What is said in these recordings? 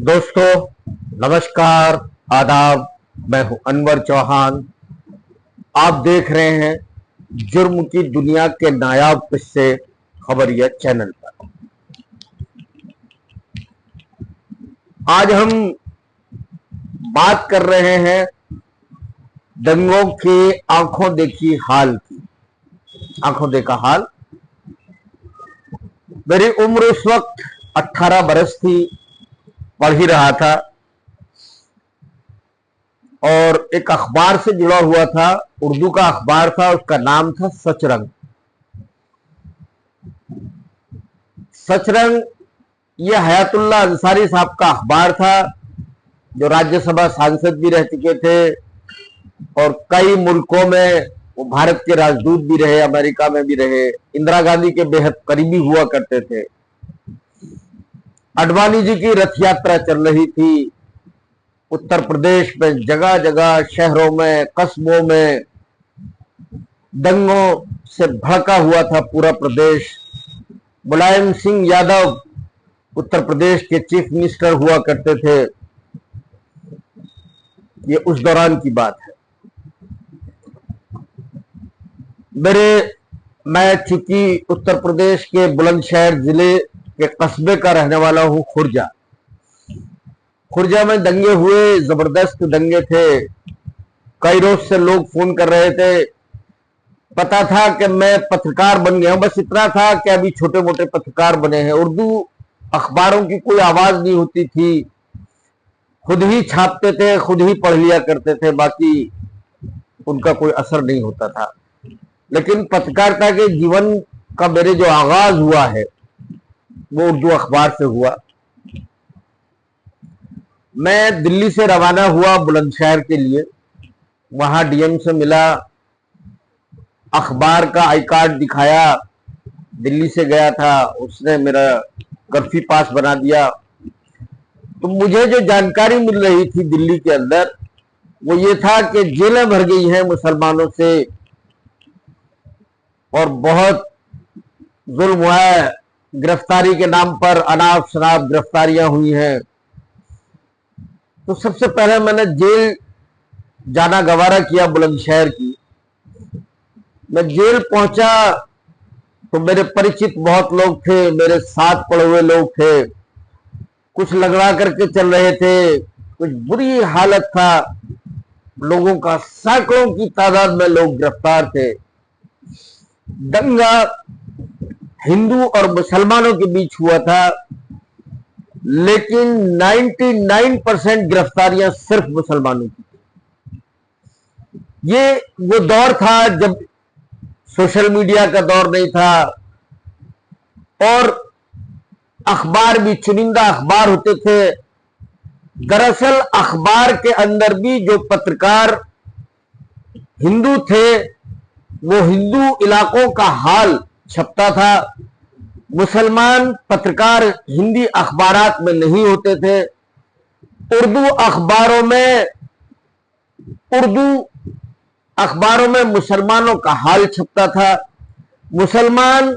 दोस्तों नमस्कार, आदाब। मैं हूं अनवर चौहान। आप देख रहे हैं जुर्म की दुनिया के नायाब किस्से खबरिया चैनल पर। आज हम बात कर रहे हैं दंगों के आंखों देखी हाल की। आंखों देखा हाल। मेरी उम्र उस वक्त 18 बरस थी, पढ़ ही रहा था और एक अखबार से जुड़ा हुआ था। उर्दू का अखबार था, उसका नाम था सचरंग। सचरंग ये हयातुल्लाह अंसारी साहब का अखबार था, जो राज्यसभा सांसद भी रह चुके थे और कई मुल्कों में वो भारत के राजदूत भी रहे, अमेरिका में भी रहे, इंदिरा गांधी के बेहद करीबी हुआ करते थे। आडवाणी जी की रथ यात्रा चल रही थी। उत्तर प्रदेश में जगह जगह, शहरों में, कस्बों में दंगों से भड़का हुआ था पूरा प्रदेश। मुलायम सिंह यादव उत्तर प्रदेश के चीफ मिनिस्टर हुआ करते थे। ये उस दौरान की बात है। मैं चूंकि उत्तर प्रदेश के बुलंदशहर जिले के कस्बे का रहने वाला हूं, खुर्जा। खुर्जा में दंगे हुए, जबरदस्त दंगे थे। कई रोज से लोग फोन कर रहे थे। पता था कि मैं पत्रकार बन गया हूं, बस इतना था कि अभी छोटे मोटे पत्रकार बने हैं। उर्दू अखबारों की कोई आवाज नहीं होती थी, खुद ही छापते थे, खुद ही पढ़ लिया करते थे, बाकी उनका कोई असर नहीं होता था। लेकिन पत्रकारिता के जीवन का मेरे जो आगाज हुआ है वो उर्दू अखबार से हुआ। मैं दिल्ली से रवाना हुआ बुलंदशहर के लिए। वहां डीएम से मिला, अखबार का आई कार्ड दिखाया। दिल्ली से गया था, उसने मेरा कर्फ्यू पास बना दिया। तो मुझे जो जानकारी मिल रही थी दिल्ली के अंदर, वो ये था कि जेलें भर गई हैं मुसलमानों से और बहुत जुल्म हुआ है। गिरफ्तारी के नाम पर अनाप शनाप गिरफ्तारियां हुई हैं। तो सबसे पहले मैंने जेल जाना गवारा किया बुलंदशहर की। मैं जेल पहुंचा तो मेरे परिचित बहुत लोग थे, मेरे साथ पढ़े हुए लोग थे। कुछ लगड़ा करके चल रहे थे, कुछ बुरी हालत था लोगों का। सैकड़ों की तादाद में लोग गिरफ्तार थे। दंगा हिंदू और मुसलमानों के बीच हुआ था, लेकिन 99% गिरफ्तारियां सिर्फ मुसलमानों की थी। ये वो दौर था जब सोशल मीडिया का दौर नहीं था और अखबार भी चुनिंदा अखबार होते थे। दरअसल अखबार के अंदर भी जो पत्रकार हिंदू थे, वो हिंदू इलाकों का हाल छपता था। मुसलमान पत्रकार हिंदी अखबारात में नहीं होते थे। उर्दू अखबारों में मुसलमानों का हाल छपता था। मुसलमान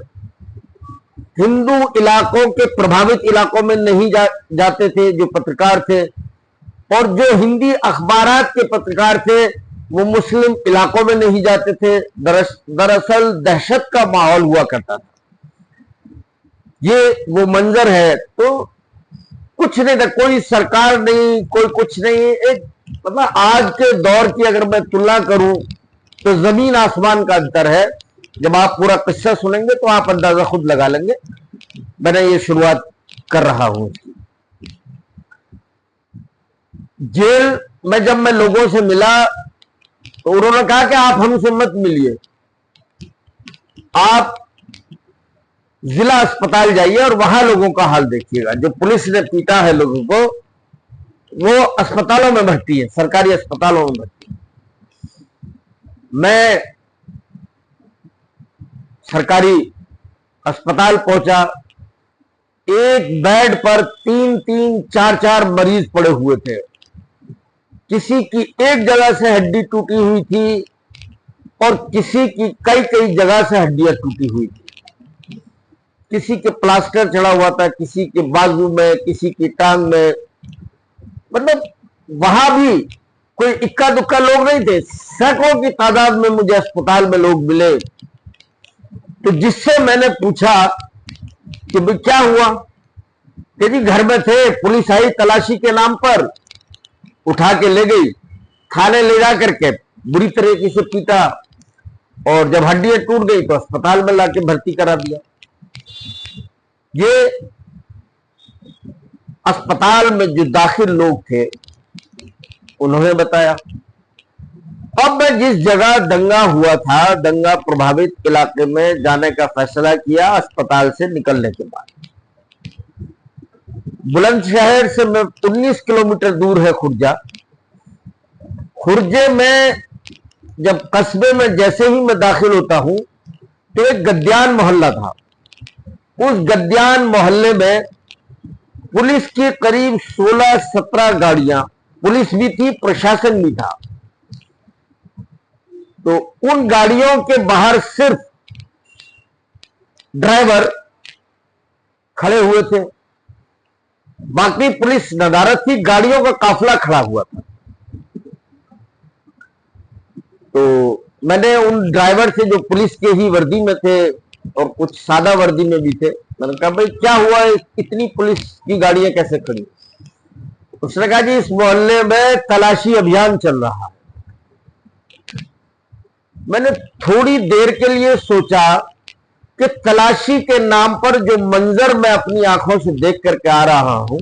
हिंदू इलाकों के प्रभावित इलाकों में नहीं जाते थे जो पत्रकार थे, और जो हिंदी अखबारात के पत्रकार थे वो मुस्लिम इलाकों में नहीं जाते थे। दरअसल दहशत का माहौल हुआ करता था। ये वो मंजर है। तो कुछ नहीं था, कोई सरकार नहीं, कोई कुछ नहीं। एक मतलब आज के दौर की अगर मैं तुलना करूं तो जमीन आसमान का अंतर है। जब आप पूरा किस्सा सुनेंगे तो आप अंदाजा खुद लगा लेंगे। मैंने ये शुरुआत कर रहा हूं इसकी। जेल में जब मैं लोगों से मिला तो उन्होंने कहा कि आप हमसे मत मिलिए, आप जिला अस्पताल जाइए और वहां लोगों का हाल देखिएगा। जो पुलिस ने पीटा है लोगों को, वो अस्पतालों में भर्ती है, सरकारी अस्पतालों में भर्ती है। मैं सरकारी अस्पताल पहुंचा। एक बेड पर 3-3, 4-4 मरीज पड़े हुए थे। किसी की एक जगह से हड्डी टूटी हुई थी और किसी की कई जगह से हड्डियां टूटी हुई थी। किसी के प्लास्टर चढ़ा हुआ था, किसी के बाजू में, किसी की टांग में। मतलब वहां भी कोई इक्का दुक्का लोग नहीं थे, सैकड़ों की तादाद में मुझे अस्पताल में लोग मिले। तो जिससे मैंने पूछा कि भाई क्या हुआ, कि जी घर में थे, पुलिस आई तलाशी के नाम पर, उठा के ले गई, थाने ले जा करके बुरी तरीके से पीटा, और जब हड्डियां टूट गई तो अस्पताल में लाके भर्ती करा दिया। ये अस्पताल में जो दाखिल लोग थे उन्होंने बताया। अब मैं जिस जगह दंगा हुआ था, दंगा प्रभावित इलाके में जाने का फैसला किया अस्पताल से निकलने के बाद। बुलंदशहर से मैं 19 किलोमीटर दूर है खुर्जा। खुर्जे में जब कस्बे में जैसे ही मैं दाखिल होता हूं तो एक गद्यान मोहल्ला था। उस गद्यान मोहल्ले में पुलिस की करीब 16-17 गाड़ियां, पुलिस भी थी, प्रशासन भी था। तो उन गाड़ियों के बाहर सिर्फ ड्राइवर खड़े हुए थे, बाकी पुलिस नदारत थी, गाड़ियों का काफिला खड़ा हुआ था। तो मैंने उन ड्राइवर से, जो पुलिस के ही वर्दी में थे और कुछ सादा वर्दी में भी थे, मैंने कहा भाई क्या हुआ, इतनी पुलिस की गाड़ियां कैसे खड़ी? उसने कहा जी इस मोहल्ले में तलाशी अभियान चल रहा है। मैंने थोड़ी देर के लिए सोचा कि तलाशी के नाम पर जो मंजर मैं अपनी आंखों से देख करके आ रहा हूं,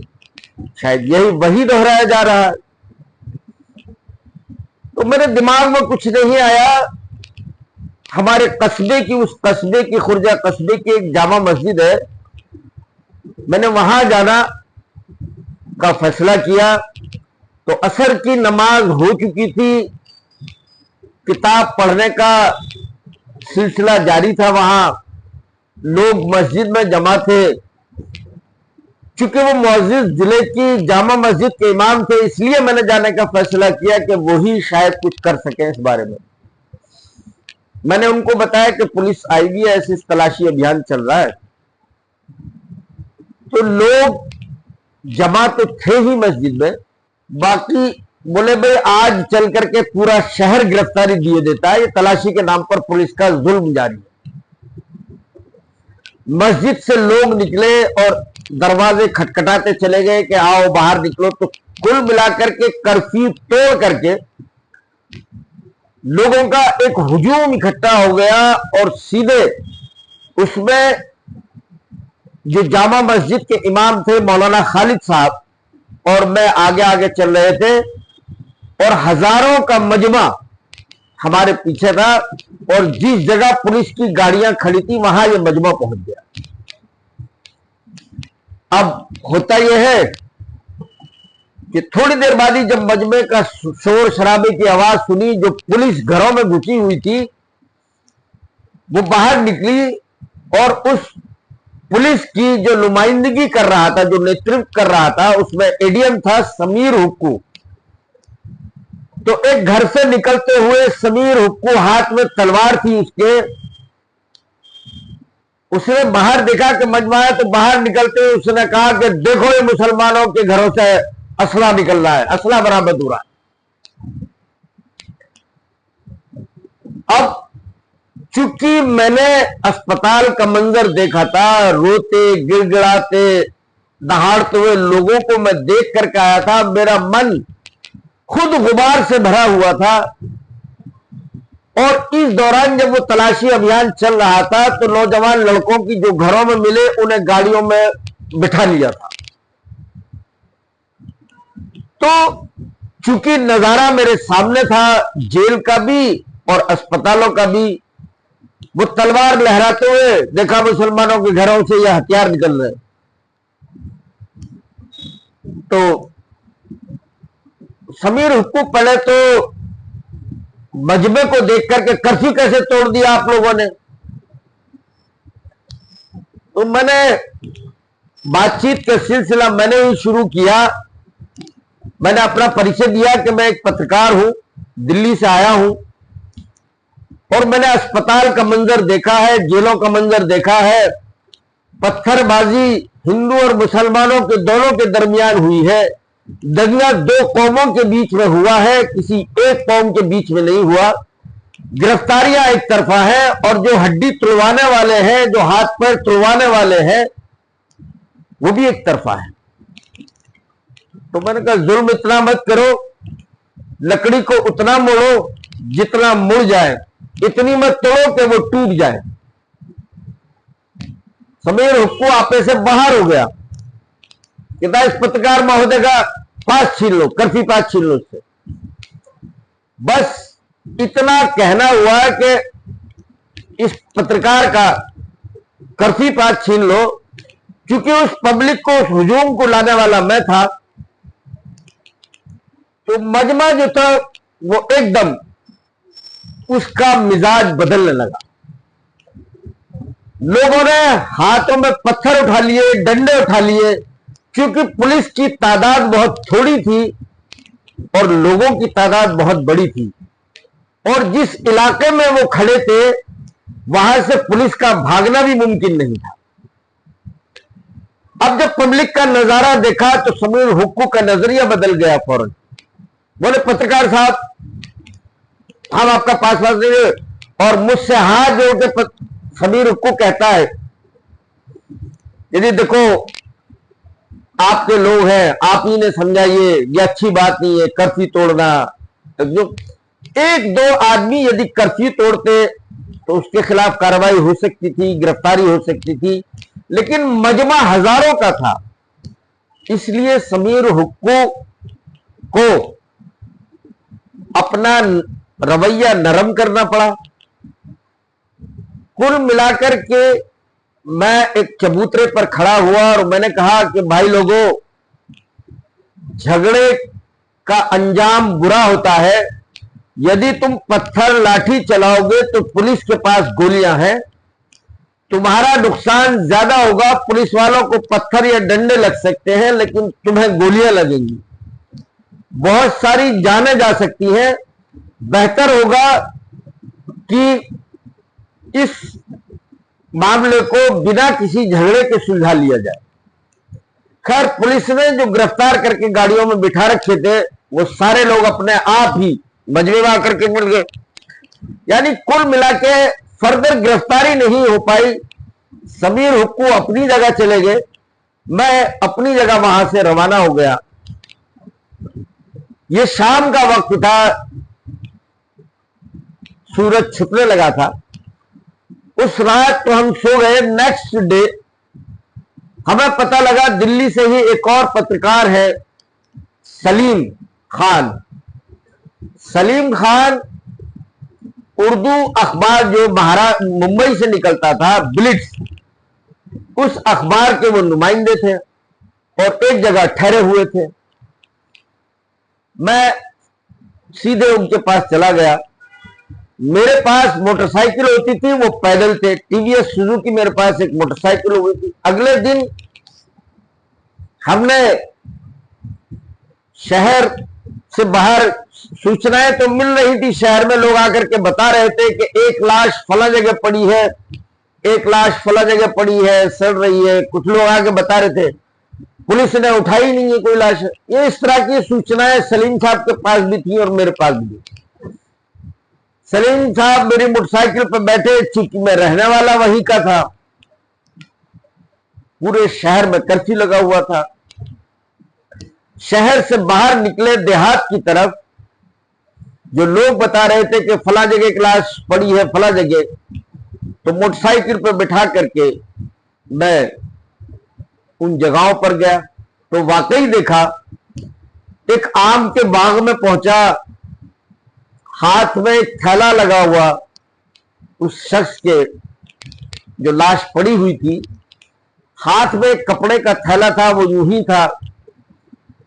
शायद यही वही दोहराया जा रहा है। तो मेरे दिमाग में कुछ नहीं आया। हमारे कस्बे की, उस कस्बे की, खुर्जा कस्बे की एक जामा मस्जिद है, मैंने वहां जाना का फैसला किया। तो असर की नमाज हो चुकी थी, किताब पढ़ने का सिलसिला जारी था, वहां लोग मस्जिद में जमा थे। चूंकि वो मस्जिद जिले की जामा मस्जिद के इमाम थे, इसलिए मैंने जाने का फैसला किया कि वही शायद कुछ कर सके इस बारे में। मैंने उनको बताया कि पुलिस आई भी है, ऐसे तलाशी अभियान चल रहा है। तो लोग जमा तो थे ही मस्जिद में, बाकी बोले भाई आज चल करके पूरा शहर गिरफ्तारी दिए देता है, ये तलाशी के नाम पर पुलिस का जुल्म जारी है। मस्जिद से लोग निकले और दरवाजे खटखटाते चले गए कि आओ बाहर निकलो। तो कुल मिलाकर के कर्फ्यू तोड़ करके लोगों का एक हुजूम इकट्ठा हो गया, और सीधे उसमें जो जामा मस्जिद के इमाम थे मौलाना खालिद साहब और मैं आगे आगे चल रहे थे, और हजारों का मजमा हमारे पीछे था, और जिस जगह पुलिस की गाड़ियां खड़ी थी वहां ये मजमा पहुंच गया। अब होता यह है कि थोड़ी देर बाद ही जब मजमे का शोर शराबे की आवाज सुनी, जो पुलिस घरों में घुसी हुई थी वो बाहर निकली, और उस पुलिस की जो नुमाइंदगी कर रहा था, जो नेतृत्व कर रहा था, उसमें एडीएम था समीर हुक्कू। तो एक घर से निकलते हुए समीर हुक्कू, हाथ में तलवार थी उसके, उसने बाहर देखा कि मजमा है, तो बाहर निकलते हुए उसने कहा कि देखो ये मुसलमानों के घरों से असला निकल रहा है, असला बरामद हो रहा है। अब चूंकि मैंने अस्पताल का मंजर देखा था, रोते गिड़गिड़ाते दहाड़ते हुए लोगों को मैं देख करके आया था, मेरा मन खुद गुबार से भरा हुआ था। और इस दौरान जब वो तलाशी अभियान चल रहा था तो नौजवान लड़कों की जो घरों में मिले उन्हें गाड़ियों में बिठा लिया था। तो चूंकि नजारा मेरे सामने था, जेल का भी और अस्पतालों का भी, वो तलवार लहराते हुए देखा मुसलमानों के घरों से यह हथियार निकल रहे। तो समीर हुक्कू पहले तो मजमे को देख करके कर्फ्यू कैसे तोड़ दिया आप लोगों ने। तो मैंने बातचीत का सिलसिला मैंने ही शुरू किया। मैंने अपना परिचय दिया कि मैं एक पत्रकार हूं, दिल्ली से आया हूं, और मैंने अस्पताल का मंजर देखा है, जेलों का मंजर देखा है, पत्थरबाजी हिंदू और मुसलमानों के दोनों के दरमियान हुई है, दंगा दो कौमों के बीच में हुआ है, किसी एक कौम के बीच में नहीं हुआ। गिरफ्तारियां एक तरफा है और जो हड्डी तुड़वाने वाले हैं, जो हाथ पैर तुड़वाने वाले हैं, वो भी एक तरफा है। तो मैंने कहा जुल्म इतना मत करो, लकड़ी को उतना मोड़ो जितना मुड़ जाए, इतनी मत तोड़ो कि वो टूट जाए। समीर हुक्कू आपे से बाहर हो गया, कहता इस पत्रकार महोदय का पास छीन लो, कर्फी पास छीन लो उससे। बस इतना कहना हुआ कि इस पत्रकार का कर्फी पास छीन लो। क्योंकि उस पब्लिक को, उस हुजूम को लाने वाला मैं था, तो मजमा जो था वो एकदम उसका मिजाज बदलने लगा। लोगों ने हाथों में पत्थर उठा लिए, डंडे उठा लिए, क्योंकि पुलिस की तादाद बहुत थोड़ी थी और लोगों की तादाद बहुत बड़ी थी। और जिस इलाके में वो खड़े थे वहां से पुलिस का भागना भी मुमकिन नहीं था। अब जब पब्लिक का नजारा देखा तो समीर हुक्कू का नजरिया बदल गया। फौरन बोले पत्रकार साहब, हम आपका पास देंगे। और मुझसे हाथ जोड़ के समीर हुक्कू कहता है, यदि देखो आपके लोग हैं, आप ही ने समझाइए, ये अच्छी बात नहीं है कर्फ्यू तोड़ना। जो एक दो आदमी यदि कर्फ्यू तोड़ते तो उसके खिलाफ कार्रवाई हो सकती थी, गिरफ्तारी हो सकती थी, लेकिन मजमा हजारों का था। इसलिए समीर हुक्कू को अपना रवैया नरम करना पड़ा। कुल मिलाकर के मैं एक चबूतरे पर खड़ा हुआ और मैंने कहा कि भाई लोगों, झगड़े का अंजाम बुरा होता है। यदि तुम पत्थर लाठी चलाओगे तो पुलिस के पास गोलियां हैं, तुम्हारा नुकसान ज्यादा होगा। पुलिस वालों को पत्थर या डंडे लग सकते हैं, लेकिन तुम्हें गोलियां लगेंगी, बहुत सारी जानें जा सकती हैं। बेहतर होगा कि इस मामले को बिना किसी झगड़े के सुलझा लिया जाए। खैर, पुलिस ने जो गिरफ्तार करके गाड़ियों में बिठा रखे थे वो सारे लोग अपने आप ही मजमे में आकर के मिल गए। यानी कुल मिला के फर्दर गिरफ्तारी नहीं हो पाई। समीर हुक्कू अपनी जगह चले गए, मैं अपनी जगह वहां से रवाना हो गया। ये शाम का वक्त था, सूरज छिपने लगा था। उस रात तो हम सो गए। नेक्स्ट डे हमें पता लगा दिल्ली से ही एक और पत्रकार है, सलीम खान। सलीम खान उर्दू अखबार जो मुंबई से निकलता था, ब्लिट्स, उस अखबार के वो नुमाइंदे थे और एक जगह ठहरे हुए थे। मैं सीधे उनके पास चला गया। मेरे पास मोटरसाइकिल होती थी, वो पैदल थे। टीवीएस सुजुकी मेरे पास एक मोटरसाइकिल हुई थी। अगले दिन हमने शहर से बाहर सूचनाएं तो मिल रही थी, शहर में लोग आकर के बता रहे थे कि एक लाश फला जगह पड़ी है, एक लाश फला जगह पड़ी है, सड़ रही है। कुछ लोग आके बता रहे थे पुलिस ने उठाई नहीं है कोई लाश। ये इस तरह की सूचनाएं सलीम साहब के पास भी थी और मेरे पास भी। सलीम साहब मेरी मोटरसाइकिल पर बैठे, चूंकि मैं रहने वाला वहीं का था, पूरे शहर में कर्फ्यू लगा हुआ था। शहर से बाहर निकले देहात की तरफ, जो लोग बता रहे थे कि फला जगह की लाश पड़ी है, फला जगह, तो मोटरसाइकिल पर बिठा करके मैं उन जगहों पर गया तो वाकई देखा, एक आम के बाग में पहुंचा, हाथ में एक थैला लगा हुआ उस शख्स के जो लाश पड़ी हुई थी, हाथ में एक कपड़े का थैला था, वो यूं ही था,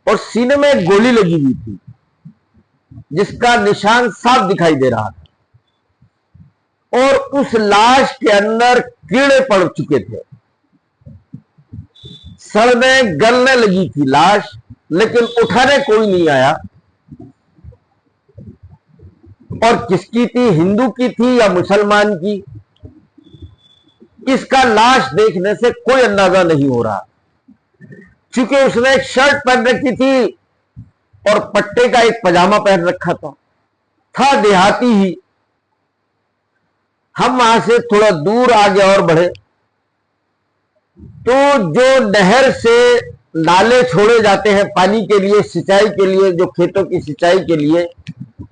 और सीने में एक गोली लगी हुई थी जिसका निशान साफ दिखाई दे रहा था। और उस लाश के अंदर कीड़े पड़ चुके थे, सड़ने गलने लगी थी लाश, लेकिन उठाने कोई नहीं आया। और किसकी थी, हिंदू की थी या मुसलमान की, इसका लाश देखने से कोई अंदाजा नहीं हो रहा। क्योंकि उसने एक शर्ट पहन रखी थी और पट्टे का एक पजामा पहन रखा था देहाती ही। हम वहां से थोड़ा दूर आगे और बढ़े तो जो नहर से नाले छोड़े जाते हैं पानी के लिए, सिंचाई के लिए, जो खेतों की सिंचाई के लिए,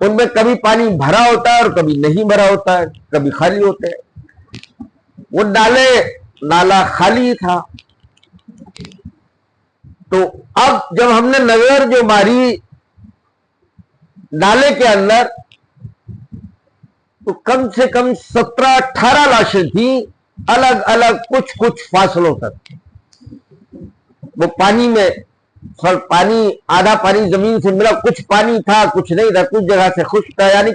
उनमें कभी पानी भरा होता है और कभी नहीं भरा होता है, कभी खाली होते हैं। वो नाला खाली था। तो अब जब हमने नजर जो मारी नाले के अंदर, तो कम से कम 17-18 लाशें थी, अलग अलग कुछ कुछ फासलों तक। वो पानी में पानी, आधा पानी जमीन से मिला, कुछ पानी था कुछ नहीं था, कुछ जगह से खुश्क था, यानी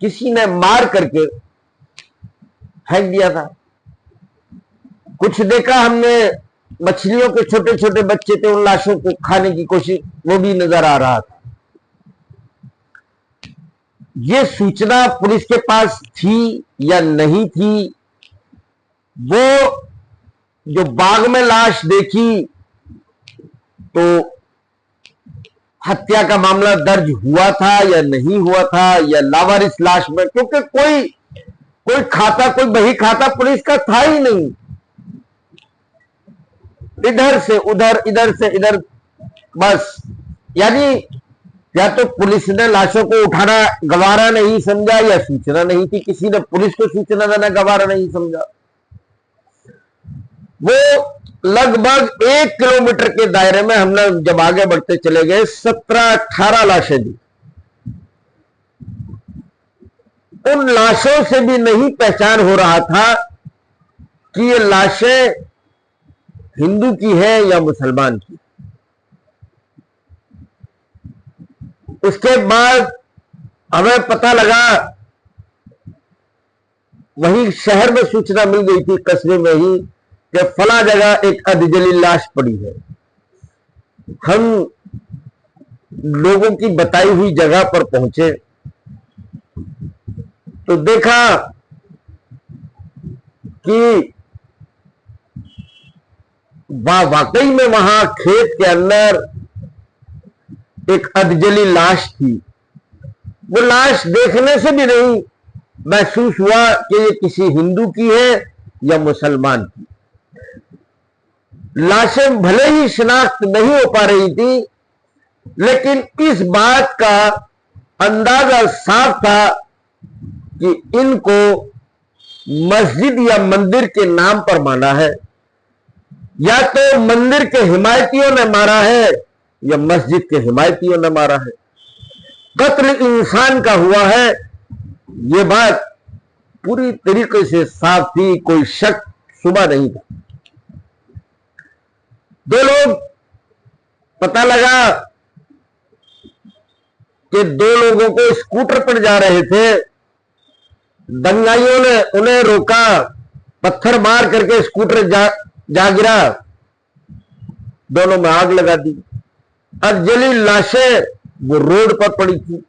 किसी ने मार करके फेंक दिया था। कुछ देखा हमने, मछलियों के छोटे छोटे बच्चे थे, उन लाशों को खाने की कोशिश, वो भी नजर आ रहा था। ये सूचना पुलिस के पास थी या नहीं थी, वो जो बाग में लाश देखी तो हत्या का मामला दर्ज हुआ था या नहीं हुआ था, या लावारिस लाश में, क्योंकि कोई खाता, कोई बही खाता पुलिस का था ही नहीं। इधर से उधर, इधर से इधर, बस। यानी या तो पुलिस ने लाशों को उठाना गवारा नहीं समझा, या सूचना नहीं थी, किसी ने पुलिस को सूचना देना गवारा नहीं समझा। वो लगभग 1 किलोमीटर के दायरे में हमने जब आगे बढ़ते चले गए 17-18 लाशें दी। उन लाशों से भी नहीं पहचान हो रहा था कि ये लाशें हिंदू की है या मुसलमान की। उसके बाद हमें पता लगा, वही शहर में सूचना मिल गई थी, कस्बे में ही, कि फला जगह एक अधजली लाश पड़ी है। हम लोगों की बताई हुई जगह पर पहुंचे तो देखा कि वाकई में वहां खेत के अंदर एक अधजली लाश थी। वो लाश देखने से भी नहीं महसूस हुआ कि ये किसी हिंदू की है या मुसलमान की। लाशें भले ही शिनाख्त नहीं हो पा रही थी, लेकिन इस बात का अंदाजा साफ था कि इनको मस्जिद या मंदिर के नाम पर मारा है, या तो मंदिर के हिमायतियों ने मारा है या मस्जिद के हिमायतियों ने मारा है। कत्ल इंसान का हुआ है, यह बात पूरी तरीके से साफ थी, कोई शक शुबा नहीं था। 2 लोग, पता लगा कि 2 लोगों को स्कूटर पर जा रहे थे, दंगाइयों ने उन्हें रोका, पत्थर मार करके स्कूटर जा गिरा, दोनों में आग लगा दी। अधजली लाशें वो रोड पर पड़ी थी।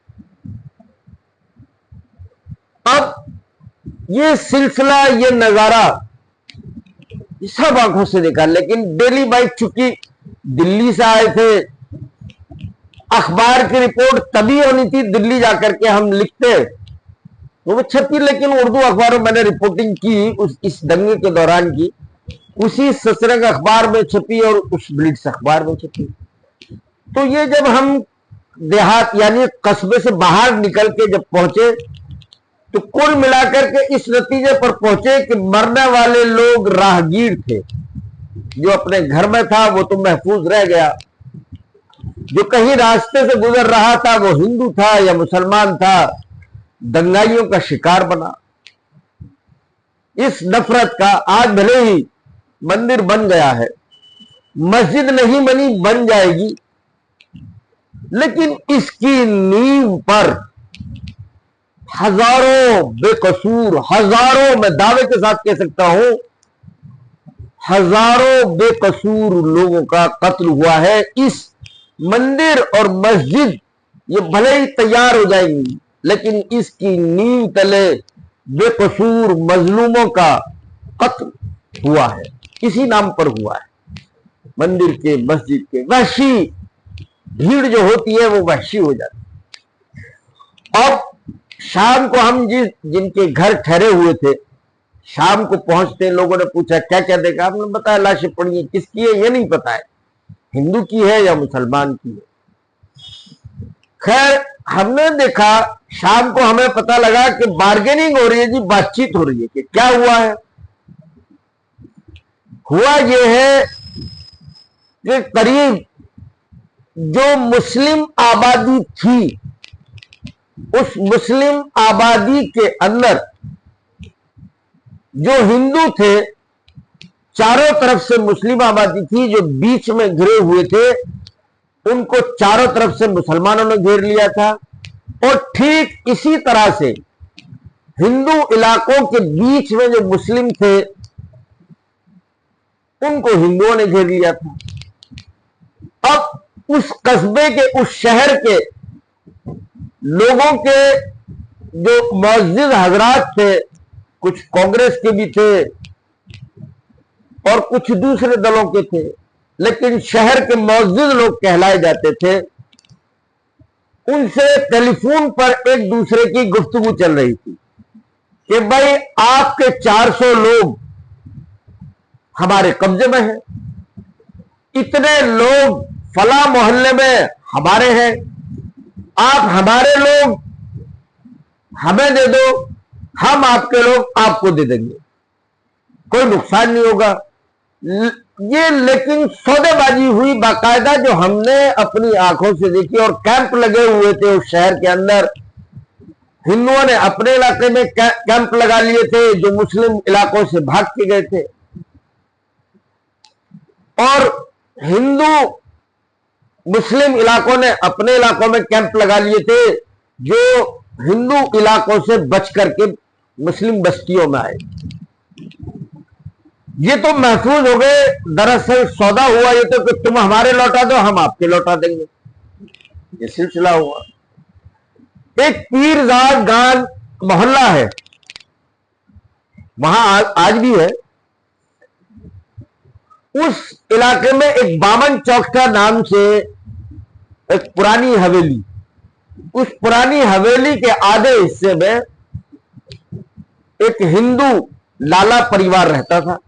अब ये सिलसिला, ये नजारा सब आंखों से देखा, लेकिन डेली बाइक, चूंकि दिल्ली से आए थे, अखबार की रिपोर्ट तभी होनी थी दिल्ली जाकर के हम लिखते तो वो छपी, लेकिन उर्दू अखबारों में मैंने रिपोर्टिंग की इस दंगे के दौरान की, उसी ससरंग अखबार में छपी और उस ब्लिट्स अखबार में छपी। तो ये जब हम देहात यानी कस्बे से बाहर निकल के जब पहुंचे तो कुल मिलाकर के इस नतीजे पर पहुंचे कि मरने वाले लोग राहगीर थे। जो अपने घर में था वो तो महफूज रह गया, जो कहीं रास्ते से गुजर रहा था वो हिंदू था या मुसलमान था, दंगाइयों का शिकार बना। इस नफरत का आज भले ही मंदिर बन गया है, मस्जिद नहीं बनी, बन जाएगी, लेकिन इसकी नींव पर हजारों बेकसूर, हजारों, मैं दावे के साथ कह सकता हूं, हजारों बेकसूर लोगों का कत्ल हुआ है। इस मंदिर और मस्जिद ये भले ही तैयार हो जाएंगी, लेकिन इसकी नींव तले बेकसूर मजलूमों का कत्ल हुआ है, इसी नाम पर हुआ है, मंदिर के, मस्जिद के। वहशी भीड़ जो होती है वो वहशी हो जाती है। अब शाम को हम जिनके घर ठहरे हुए थे, शाम को पहुंचते लोगों ने पूछा क्या क्या देखा, हमने बताया लाशें पड़ी हैं। किसकी है ये नहीं पता है, हिंदू की है या मुसलमान की है। खैर हमने देखा, शाम को हमें पता लगा कि बार्गेनिंग हो रही है जी, बातचीत हो रही है कि क्या हुआ है। हुआ ये है कि करीब जो मुस्लिम आबादी थी, उस मुस्लिम आबादी के अंदर जो हिंदू थे, चारों तरफ से मुस्लिम आबादी थी, जो बीच में घिरे हुए थे उनको चारों तरफ से मुसलमानों ने घेर लिया था। और ठीक इसी तरह से हिंदू इलाकों के बीच में जो मुस्लिम थे उनको हिंदुओं ने घेर लिया था। अब उस कस्बे के, उस शहर के लोगों के जो मौजूद हजरात थे, कुछ कांग्रेस के भी थे और कुछ दूसरे दलों के थे, लेकिन शहर के मौजूद लोग कहलाए जाते थे, उनसे टेलीफोन पर एक दूसरे की गुफ्तगू चल रही थी कि भाई आपके 400 लोग हमारे कब्जे में हैं, इतने लोग फला मोहल्ले में हमारे हैं, आप हमारे लोग हमें दे दो, हम आपके लोग आपको दे देंगे, कोई नुकसान नहीं होगा। ये लेकिन सौदेबाजी हुई बाकायदा, जो हमने अपनी आंखों से देखी। और कैंप लगे हुए थे उस शहर के अंदर, हिंदुओं ने अपने इलाके में कैंप लगा लिए थे, जो मुस्लिम इलाकों से भाग के गए थे, और हिंदू मुस्लिम इलाकों ने अपने इलाकों में कैंप लगा लिए थे, जो हिंदू इलाकों से बच करके मुस्लिम बस्तियों में आए। ये तो महफूज हो गए। दरअसल सौदा हुआ ये तो कि तुम हमारे लौटा दो, हम आपके लौटा देंगे, ये सिलसिला हुआ। एक पीरजाद गान मोहल्ला है, वहां आज भी है। उस इलाके में एक बामन चौकटा नाम से एक पुरानी हवेली, उस पुरानी हवेली के आधे हिस्से में एक हिंदू लाला परिवार रहता था।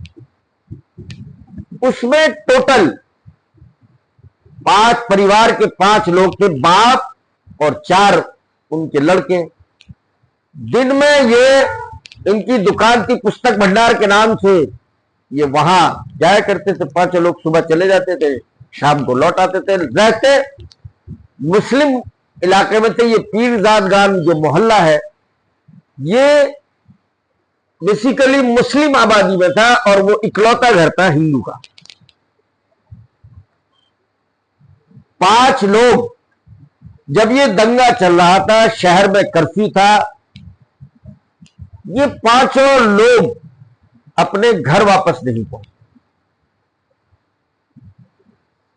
उसमें टोटल 5 परिवार के 5 लोग थे, बाप और 4 उनके लड़के। दिन में ये इनकी दुकान थी पुस्तक भंडार के नाम से, ये वहां जाया करते थे। 5 लोग सुबह चले जाते थे, शाम को लौट आते थे। रहते मुस्लिम इलाके में थे। ये पीरजाद गान जो मोहल्ला है ये बेसिकली मुस्लिम आबादी में था, और वो इकलौता घर था हिंदू का। 5 लोग, जब ये दंगा चल रहा था, शहर में कर्फ्यू था, ये 5 लोग अपने घर वापस नहीं पहुंचे।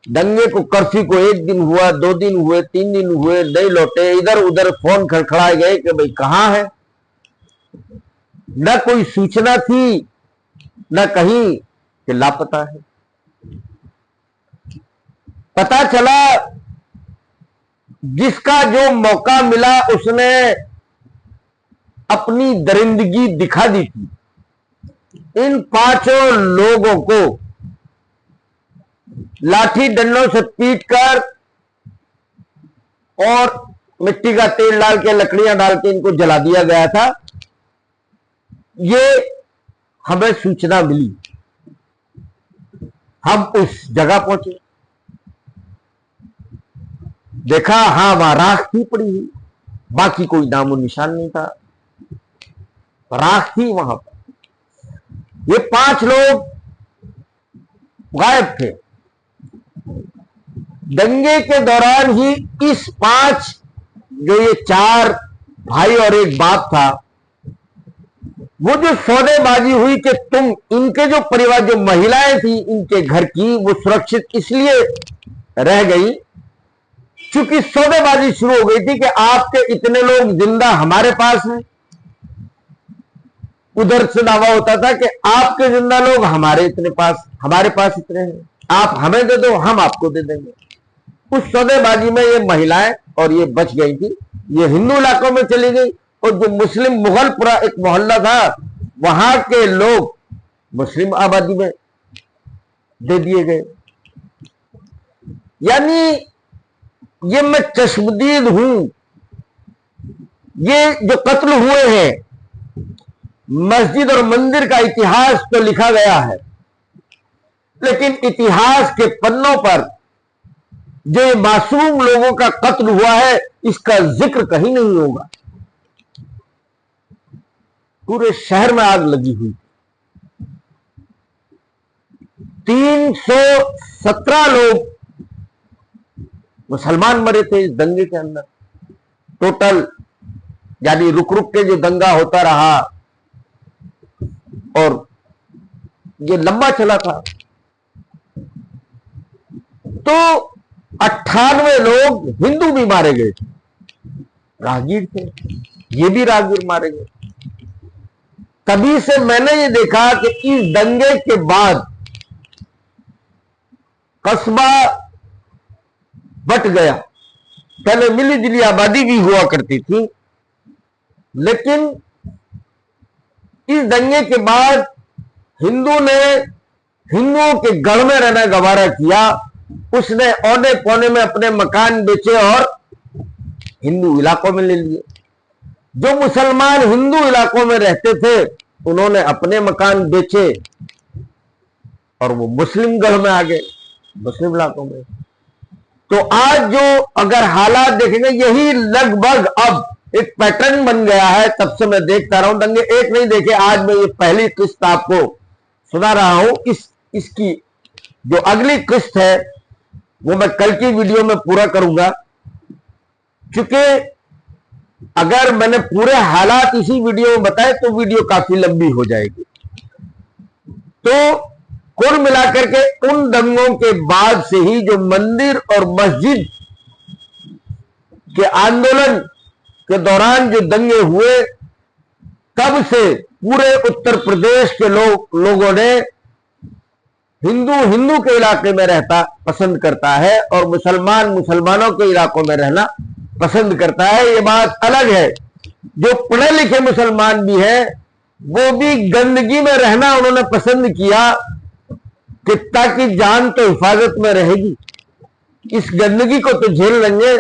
दंगे को, कर्फ्यू को 1 दिन हुआ, 2 दिन हुए, 3 दिन हुए, नहीं लौटे। इधर उधर फोन खड़खड़ाए गए कि भाई कहां है। न कोई सूचना थी, न कहीं कि लापता है। पता चला जिसका जो मौका मिला उसने अपनी दरिंदगी दिखा दी थी। इन 5 लोगों को लाठी डंडों से पीटकर और मिट्टी का तेल डाल के, लकड़ियां डाल के इनको जला दिया गया था। ये हमें सूचना मिली, हम उस जगह पहुंचे, देखा हां वहां राख थी पड़ी हुई, बाकी कोई नामो निशान नहीं था, राख थी वहां पर। ये 5 लोग गायब थे। दंगे के दौरान ही इस 5, जो ये 4 भाई और एक बाप था, वो जो सौदेबाजी हुई कि तुम, इनके जो परिवार, जो महिलाएं थी इनके घर की, वो सुरक्षित इसलिए रह गई क्योंकि सौदेबाजी शुरू हो गई थी कि आपके इतने लोग जिंदा हमारे पास हैं। उधर से दावा होता था कि आपके जिंदा लोग हमारे पास इतने हैं, आप हमें दे दो, हम आपको दे देंगे। उस सौदेबाजी में ये महिलाएं और ये बच गई थी, ये हिंदू इलाकों में चली गई, और जो मुस्लिम मुगलपुरा एक मोहल्ला था वहां के लोग मुस्लिम आबादी में दे दिए गए। यानी ये मैं चश्मदीद हूं, ये जो कत्ल हुए हैं, मस्जिद और मंदिर का इतिहास तो लिखा गया है, लेकिन इतिहास के पन्नों पर जो ये मासूम लोगों का कत्ल हुआ है इसका जिक्र कहीं नहीं होगा। पूरे शहर में आग लगी हुई, 317 लोग मुसलमान मरे थे इस दंगे के अंदर टोटल। यानी रुक रुक के जो दंगा होता रहा और ये लंबा चला था, तो 98 लोग हिंदू भी मारे गए थे, राहगीर थे, ये भी राहगीर मारे गए। तभी से मैंने ये देखा कि इस दंगे के बाद कस्बा बट गया। पहले मिली जुली आबादी भी हुआ करती थी, लेकिन इस दंगे के बाद हिंदू ने हिंदुओं के गढ़ में रहना गवारा किया। उसने औने पौने में अपने मकान बेचे और हिंदू इलाकों में ले लिए। जो मुसलमान हिंदू इलाकों में रहते थे उन्होंने अपने मकान बेचे और वो मुस्लिम गढ़ में आ गए, मुस्लिम इलाकों में। तो आज जो अगर हालात देखेंगे, यही लगभग अब एक पैटर्न बन गया है। तब से मैं देखता रहा हूं दंगे, एक नहीं देखे, आज मैं ये पहली किस्त आपको सुना रहा हूं। इसकी जो अगली किस्त है वो मैं कल की वीडियो में पूरा करूंगा, क्योंकि अगर मैंने पूरे हालात इसी वीडियो में बताए तो वीडियो काफी लंबी हो जाएगी। तो कुल मिलाकर के उन दंगों के बाद से ही जो मंदिर और मस्जिद के आंदोलन के दौरान जो दंगे हुए, तब से पूरे उत्तर प्रदेश के लोगों ने हिंदू के इलाके में रहता पसंद करता है और मुसलमान मुसलमानों के इलाकों में रहना पसंद करता है। ये बात अलग है। जो पढ़े लिखे मुसलमान भी हैं वो भी गंदगी में रहना उन्होंने पसंद किया कि ताकि जान तो हिफाजत में रहेगी, इस गंदगी को तो झेल लेंगे,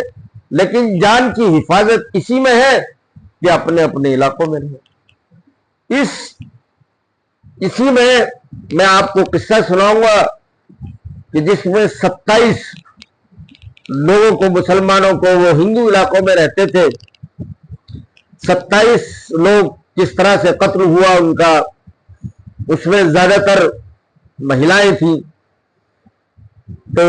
लेकिन जान की हिफाजत इसी में है कि अपने अपने इलाकों में रहे। इसी में मैं आपको किस्सा सुनाऊंगा कि जिसमें 27 लोगों को, मुसलमानों को, वो हिंदू इलाकों में रहते थे, 27 लोग किस तरह से कत्ल हुआ उनका। उसमें ज्यादातर महिलाएं थी। तो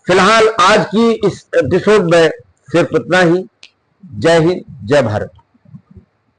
फिलहाल आज की इस एपिसोड में सिर्फ इतना ही। जय हिंद, जय भारत।